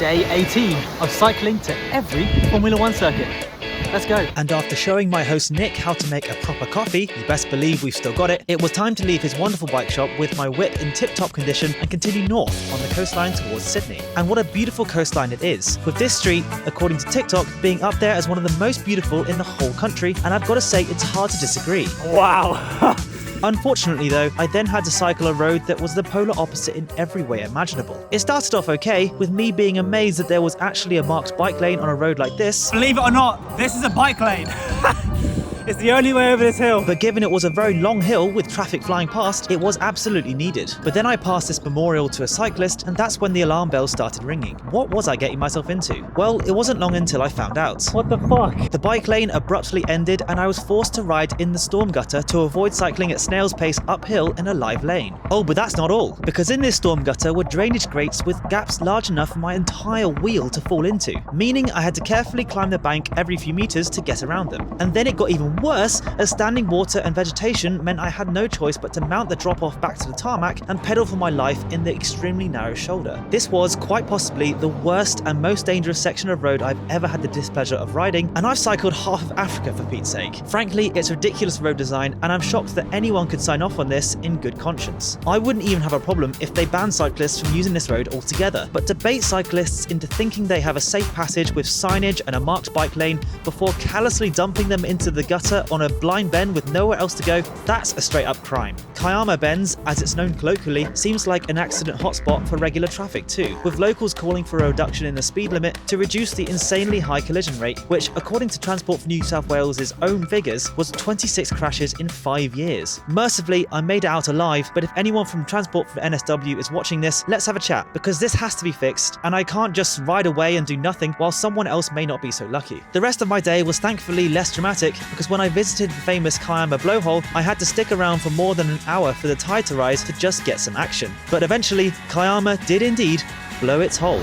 Day 18 of cycling to every Formula One circuit. Let's go. And after showing my host Nick how to make a proper coffee, you best believe we've still got it, it was time to leave his wonderful bike shop with my whip in tip-top condition and continue north on the coastline towards Sydney. And what a beautiful coastline it is, with this street, according to TikTok, being up there as one of the most beautiful in the whole country, and I've got to say it's hard to disagree. Wow. Unfortunately though, I then had to cycle a road that was the polar opposite in every way imaginable. It started off okay, with me being amazed that there was actually a marked bike lane on a road like this. Believe it or not, this is a bike lane. It's the only way over this hill. But given it was a very long hill with traffic flying past, it was absolutely needed. But then I passed this memorial to a cyclist, and that's when the alarm bells started ringing. What was I getting myself into? Well, it wasn't long until I found out. What the fuck? The bike lane abruptly ended, and I was forced to ride in the storm gutter to avoid cycling at snail's pace uphill in a live lane. Oh, but that's not all, because in this storm gutter were drainage grates with gaps large enough for my entire wheel to fall into, meaning I had to carefully climb the bank every few meters to get around them. And then it got even worse, as standing water and vegetation meant I had no choice but to mount the drop-off back to the tarmac and pedal for my life in the extremely narrow shoulder. This was quite possibly the worst and most dangerous section of road I've ever had the displeasure of riding, and I've cycled half of Africa for Pete's sake. Frankly, it's ridiculous road design, and I'm shocked that anyone could sign off on this in good conscience. I wouldn't even have a problem if they banned cyclists from using this road altogether, but to bait cyclists into thinking they have a safe passage with signage and a marked bike lane before callously dumping them into the gutter on a blind bend with nowhere else to go, that's a straight up crime. Kiama Bends, as it's known colloquially, seems like an accident hotspot for regular traffic too, with locals calling for a reduction in the speed limit to reduce the insanely high collision rate, which according to Transport for New South Wales' own figures was 26 crashes in 5 years. Mercifully, I made it out alive, but if anyone from Transport for NSW is watching this, let's have a chat, because this has to be fixed, and I can't just ride away and do nothing while someone else may not be so lucky. The rest of my day was thankfully less dramatic, because when I visited the famous Kiama blowhole, I had to stick around for more than an hour for the tide to rise to just get some action. But eventually, Kiama did indeed blow its hole.